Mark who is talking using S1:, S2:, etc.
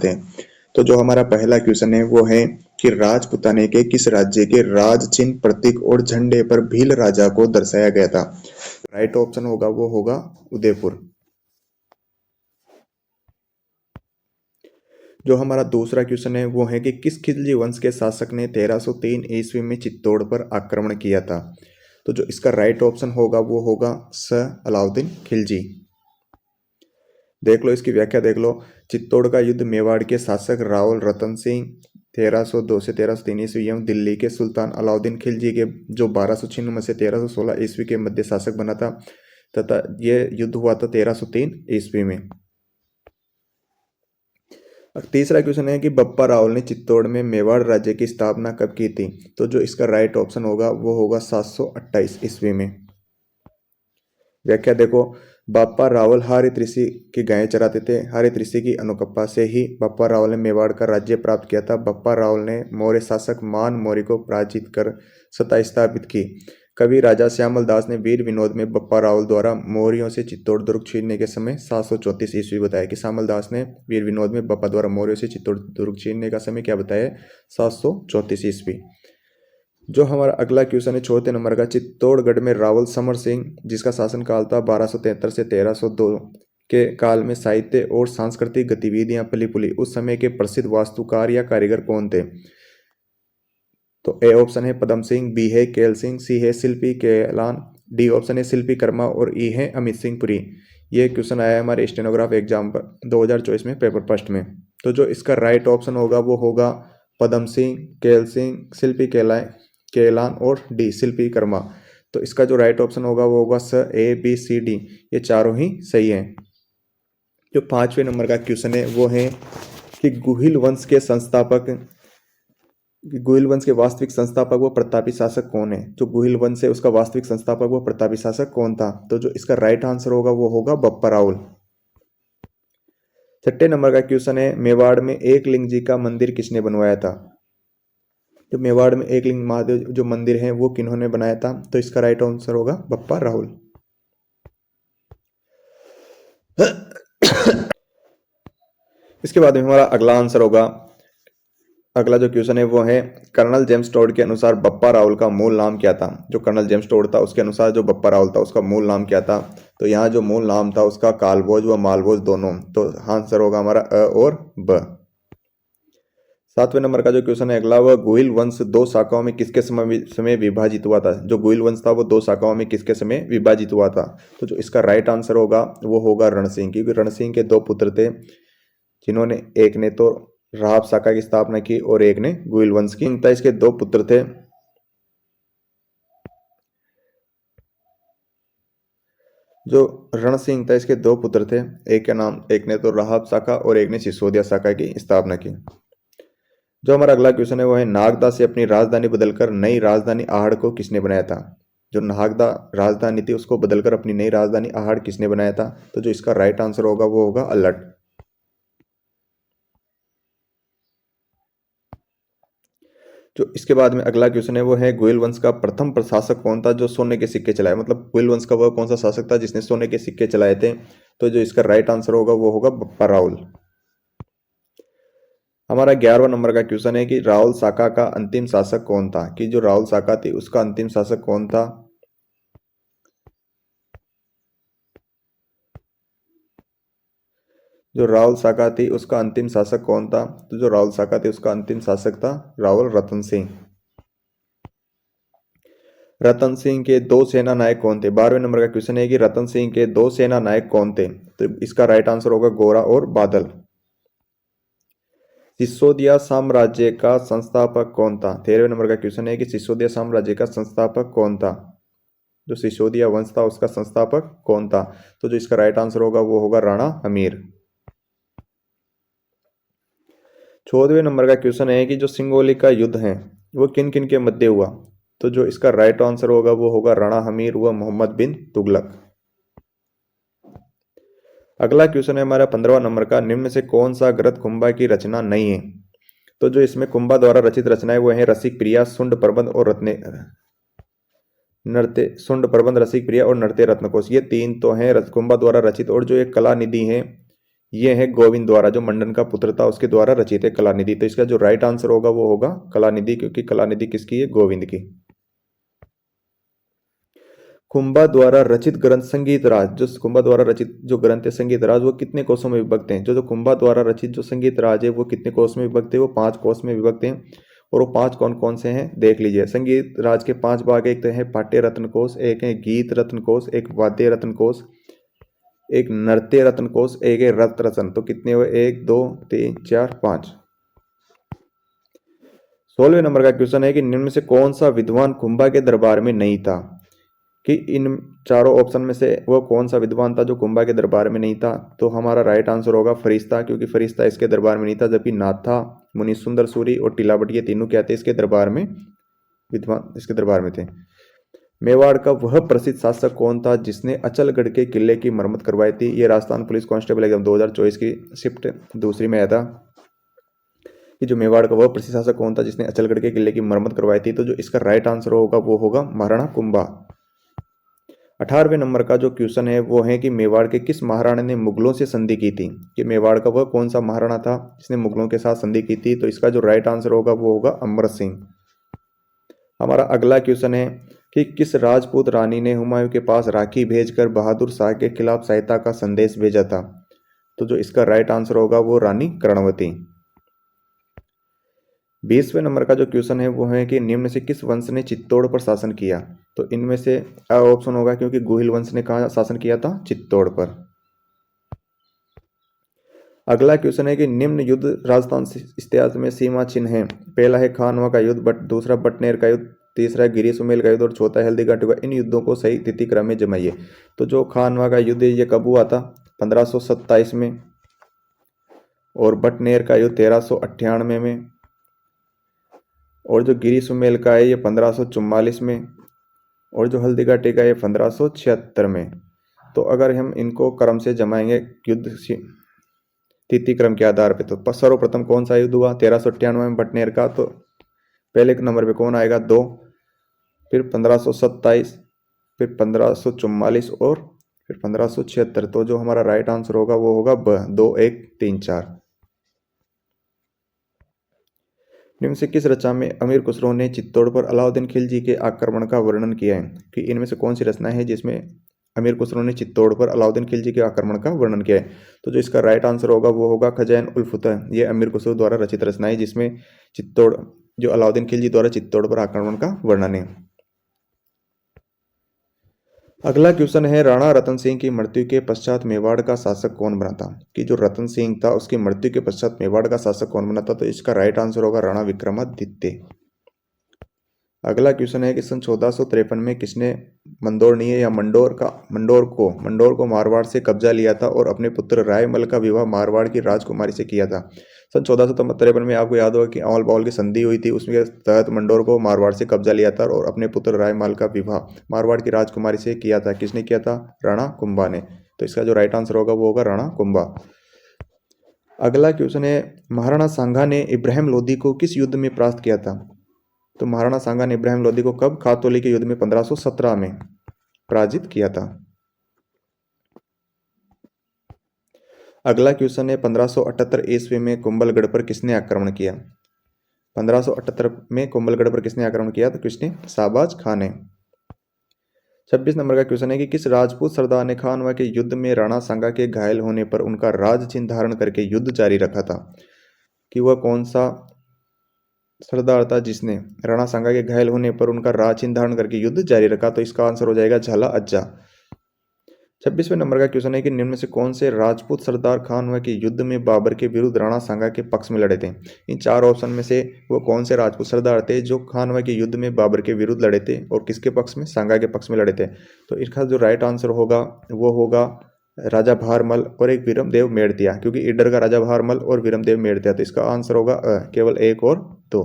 S1: जाते हैं। तो जो हमारा पहला क्वेश्चन है वो है कि राजपुताने के किस राज्य के राज चिन्ह, प्रतीक और झंडे पर भील राजा को दर्शाया गया था? राइट ऑप्शन होगा वो होगा उदयपुर। जो हमारा दूसरा क्वेश्चन है वो है कि किस खिलजी वंश के शासक ने 1303 ईस्वी में चित्तौड़ पर आक्रमण किया था? तो जो इसका राइट ऑप्शन होगा वो होगा स अलाउद्दीन खिलजी। देख लो इसकी व्याख्या देख लो। चित्तौड़ का युद्ध मेवाड़ के शासक रावल रतन सिंह 1302 से 1303 ईस्वी एवं दिल्ली के सुल्तान अलाउद्दीन खिलजी के जो 1296 से 1316 ईस्वी के मध्य शासक बना था, तथा यह युद्ध हुआ था 1303 ईस्वी में। तीसरा क्वेश्चन है कि बप्पा रावल ने चित्तौड़ में मेवाड़ राज्य की स्थापना कब की थी? तो जो इसका राइट ऑप्शन होगा वो होगा 728 ईस्वी में। व्याख्या देखो। बप्पा रावल हरित ऋषि की गायें चराते थे। हरित ऋषि की अनुकंपा से ही बप्पा रावल ने मेवाड़ का राज्य प्राप्त किया था। बप्पा रावल ने मौर्य शासक मान मौर्य को पराजित कर सत्ता स्थापित की। कवि राजा श्यामल दास ने वीर विनोद में बप्पा रावल द्वारा मौर्यों से चित्तौड़ दुर्ग छीनने के समय 734 ईस्वी बताया कि श्यामल दास ने वीर विनोद में बप्पा द्वारा मौर्यों से चित्तौड़ दुर्ग छीनने का समय क्या बताया? 734 ईस्वी। जो हमारा अगला क्वेश्चन है चौथे नंबर का, चित्तौड़गढ़ में रावल समर सिंह जिसका शासनकाल था 1273 से 1302 के काल में साहित्य और सांस्कृतिक गतिविधियां फली फूली। उस समय के प्रसिद्ध वास्तुकार या कारीगर कौन थे? तो ए ऑप्शन है पदम सिंह, बी है केल सिंह, सी है शिल्पी केलान, डी ऑप्शन है शिल्पी कर्मा और ई है अमित सिंह पुरी। ये क्वेश्चन आया है हमारे स्टेनोग्राफ एग्जाम पर 2024 में पेपर फर्स्ट में। तो जो इसका राइट ऑप्शन होगा वो होगा पदम सिंह, केल सिंह, शिल्पी केलान और डी शिल्पी कर्मा। तो इसका जो राइट ऑप्शन होगा वो होगा स, ए, बी, सी, डी, ये चारों ही सही हैं। जो पांचवें नंबर का क्वेश्चन है वो है कि गुहिल वंश के वास्तविक संस्थापक व प्रतापी शासक कौन है? जो गुहिल वंश है उसका वास्तविक संस्थापक व प्रतापी शासक कौन था? तो जो इसका राइट आंसर होगा वो होगा बप्पा रावल। छठे नंबर का क्वेश्चन है मेवाड़ में एक लिंग जी का मंदिर किसने बनवाया था? जो मेवाड़ में एक लिंग महादेव जो मंदिर है वो किन्होंने बनाया था? तो इसका राइट आंसर होगा बप्पा रावल। इसके बाद में हमारा अगला आंसर होगा, अगला जो क्वेश्चन है वो है कर्नल जेम्स टोड के अनुसार बप्पा रावल का मूल नाम क्या था? जो कर्नल जेम्स टोड था उसके अनुसार जो बप्पा रावल था उसका मूल नाम क्या था? तो यहाँ जो मूल नाम था उसका कालभोज व मालभोज दोनों। तो आंसर होगा हमारा अ और ब। सातवें नंबर का जो क्वेश्चन है अगला, वह गुहिल वंश दो शाखाओं में किसके समय विभाजित हुआ था? जो गुहिल वंश था वो दो शाखाओं में किसके समय विभाजित हुआ था? तो जो इसका राइट आंसर होगा वो होगा रणसिंह, क्योंकि रणसिंह के दो पुत्र थे जिन्होंने एक ने तो राहाब शाखा की स्थापना की और एक ने गुहिल वंश की। इसके दो पुत्र थे। जो रणसिंह था इसके दो पुत्र थे, एक ने तो राहाब शाखा और एक ने सिसोदिया शाखा की स्थापना की। जो हमारा अगला क्वेश्चन है वो है नागदा से अपनी राजधानी बदलकर नई राजधानी आहड़ को किसने बनाया था? जो नागदा राजधानी थी उसको बदलकर अपनी नई राजधानी आहड़ किसने बनाया था? तो जो इसका राइट आंसर होगा वो होगा अल्लट। जो इसके बाद में अगला क्वेश्चन है वो है गुहिल वंश का प्रथम प्रशासक कौन था जो सोने के सिक्के चलाए? मतलब गुहिल वंश का वह कौन सा शासक था जिसने सोने के सिक्के चलाए थे? तो जो इसका राइट आंसर होगा वो होगा बप्पा रावल। हमारा 11वां नंबर का क्वेश्चन है कि रावल शाखा का अंतिम शासक कौन था? कि जो रावल शाखा थी उसका अंतिम शासक कौन था? जो रावल शाखा थी उसका अंतिम शासक कौन था? तो जो रावल शाखा थी उसका अंतिम शासक था रावल रतन सिंह। रतन सिंह के दो सेना नायक कौन थे? 12वें नंबर का क्वेश्चन है कि रतन सिंह के दो सेना नायक कौन थे? तो इसका राइट आंसर होगा गोरा और बादल। सिसोदिया साम्राज्य का संस्थापक कौन था? 13वें नंबर का क्वेश्चन है कि सिसोदिया साम्राज्य का संस्थापक कौन था? जो सिसोदिया वंश था उसका संस्थापक कौन था? तो जो इसका राइट आंसर होगा वो होगा राणा हमीर। 14वें नंबर का क्वेश्चन है कि जो सिंगोली का युद्ध है वो किन किन के मध्य हुआ? तो जो इसका राइट आंसर होगा वो होगा राणा हमीर व मोहम्मद बिन तुगलक। अगला क्वेश्चन है हमारा 15वां नंबर का, निम्न से कौन सा ग्रंथ कुंभा की रचना नहीं है? तो जो इसमें कुंभा द्वारा रचित रचनाएं वो है रसिक प्रिया, सुंड प्रबंध और सुंड प्रबंध, रसिक प्रिया और नृत्य रत्नकोश। ये तीन तो हैं कुंभा द्वारा रचित। और जो एक कला निधि है ये है गोविंद द्वारा, जो मंडन का पुत्र था उसके द्वारा रचित है कलानिधि। तो इसका जो राइट आंसर होगा वो होगा कलानिधि, क्योंकि कलानिधि किसकी है? गोविंद की। कुंभा द्वारा रचित ग्रंथ संगीत राज, जो कुंभा द्वारा रचित जो ग्रंथ है संगीत राज, वो कितने कोषों में विभक्त हैं? जो कुंभा द्वारा रचित जो संगीत राज है वो कितने कोष में विभक्त है? वो 5 कोष में विभक्त हैं। और वो 5 कौन कौन से हैं देख लीजिए। संगीत राज के 5 भाग, एक तो है पाट्य रत्न कोष, एक है गीत रत्न कोष, एक वाद्य रत्न कोष, एक नृत्य रत्न कोष, एक है रत रत्न। तो कितने हुए? 1 2 3 4 5। 16वें नंबर का क्वेश्चन है कि निम्न में से कौन सा विद्वान कुंभा के दरबार में नहीं था? कि इन चारों ऑप्शन में से वो कौन सा विद्वान था जो कुंभा के दरबार में नहीं था? तो हमारा राइट आंसर होगा फरिश्ता, क्योंकि फरिश्ता इसके दरबार में नहीं था, जबकि नाथा, मुनि सुंदर सूरी और टीलावट ये तीनों क्या थे? इसके दरबार में विद्वान इसके दरबार में थे। मेवाड़ का वह प्रसिद्ध शासक कौन था जिसने अचलगढ़ के किले की मरम्मत करवाई थी? ये राजस्थान पुलिस कांस्टेबल एग्जाम 2024 की शिफ्ट दूसरी में आया था कि जो मेवाड़ का वह प्रसिद्ध शासक कौन था जिसने अचलगढ़ के किले की मरम्मत करवाई थी। तो जो इसका राइट आंसर होगा वो होगा महाराणा कुंभा। 18वें नंबर का जो क्वेश्चन है वो है कि मेवाड़ के किस महाराणा ने मुगलों से संधि की थी? कि मेवाड़ का वह कौन सा महाराणा था जिसने मुगलों के साथ संधि की थी? तो इसका जो राइट आंसर होगा वो होगा अमर सिंह। हमारा अगला क्वेश्चन है कि किस राजपूत रानी ने हुमायूं के पास राखी भेजकर बहादुर शाह के खिलाफ सहायता का संदेश भेजा था? तो जो इसका राइट आंसर होगा वो रानी कर्णवती। 20वें नंबर का जो क्वेश्चन है वो है कि निम्न से किस वंश ने चित्तौड़ पर शासन किया? तो इनमें से ऑप्शन होगा, क्योंकि गोहिल वंश ने कहाँ शासन किया था? चित्तौड़ पर। अगला क्वेश्चन है कि निम्न युद्ध राजस्थान इतिहास में सीमा चिन्ह है। पहला है खानवा का युद्ध, दूसरा बटनेर का युद्ध, तीसरा है गिरी सुमेल का युद्ध और चौथा है हल्दी घाटी का। इन युद्धों को सही तिथि क्रम में जमाइए। तो जो खानवा का युद्ध है ये कब हुआ था? 1527 में। और बटनेर का युद्ध 1398 में। और जो गिरी सुमेल का है ये 1544 में। और जो हल्दी घाटी का है 1576 में। तो अगर हम इनको क्रम से जमाएंगे युद्ध तिथि क्रम के आधार पे, तो सर्वप्रथम कौन सा युद्ध हुआ? 1398 में बटनेर का। तो पहले नंबर पे कौन आएगा? 2, फिर 1527, फिर 1544 और फिर 1576। तो जो हमारा राइट आंसर होगा वो होगा ब, 2 1 3 4। निम्न से किस रचना में अमीर खुसरो ने चित्तौड़ पर अलाउद्दीन खिलजी के आक्रमण का वर्णन किया है? कि इनमें से कौन सी रचना है जिसमें अमीर खुसरो ने चित्तौड़ पर अलाउद्दीन खिलजी के आक्रमण का वर्णन किया है? तो जो इसका राइट आंसर होगा वो होगा खजाइन उल फतह। ये अमीर खुसरो द्वारा रचित रचना है जिसमें चित्तौड़ जो अलाउद्दीन खिलजी द्वारा चित्तौड़ पर आक्रमण का वर्णन है। अगला क्वेश्चन है राणा रतन सिंह की मृत्यु के पश्चात मेवाड़ का शासक कौन बना था? कि जो रतन सिंह था उसकी मृत्यु के पश्चात मेवाड़ का शासक कौन बना था? तो इसका राइट आंसर होगा राणा विक्रमादित्य। अगला क्वेश्चन है कि सन 1453 में किसने मंदोरनीय या मंडोर को मारवाड़ से कब्जा लिया था और अपने पुत्र रायमल का विवाह मारवाड़ की राजकुमारी से किया था? सन 1453 में आपको याद होगा कि अमल बाउल की संधि हुई थी, उसके तहत मंडोर को मारवाड़ से कब्जा लिया था और अपने पुत्र रायमल का विवाह मारवाड़ की राजकुमारी से किया था। किसने किया था? राणा कुंभा ने। तो इसका जो राइट आंसर होगा वो होगा राणा कुंभा। अगला क्वेश्चन है महाराणा सांगा ने इब्राहिम लोधी को किस युद्ध में परास्त किया था? तो महाराणा सांगा ने इब्राहिम लोधी को कब? खातौली के युद्ध में 1517 में पराजित किया था। अगला क्वेश्चन है 1578 ईस्वी में कुंभलगढ़ पर किसने आक्रमण किया? 1578 में कुंभलगढ़ पर किसने आक्रमण किया? तो किसने? शाहबाज खान ने। 26 नंबर का क्वेश्चन है कि किस राजपूत सरदार ने खानवा के युद्ध में राणा सांगा के घायल होने पर उनका राज चिन्ह धारण करके युद्ध जारी रखा था? कि वह कौन सा सरदार था जिसने राणा सांगा के घायल होने पर उनका राज चिन्ह धारण करके युद्ध जारी रखा? तो इसका आंसर हो जाएगा झाला अज्जा। 26वें नंबर का क्वेश्चन है कि निम्न में से कौन से राजपूत सरदार खानवा के युद्ध में बाबर के विरुद्ध राणा सांगा के पक्ष में लड़े थे? इन 4 ऑप्शन में से वो कौन से राजपूत सरदार थे जो खानवा के युद्ध में बाबर के विरुद्ध लड़े थे और किसके पक्ष में? सांगा के पक्ष में लड़े थे। तो इसका जो राइट आंसर होगा वो होगा राजा भारमल और एक विरमदेव मेड़तिया, क्योंकि ईडर का राजा भारमल और विरमदेव मेड़तिया। तो इसका आंसर होगा केवल 1 और 2।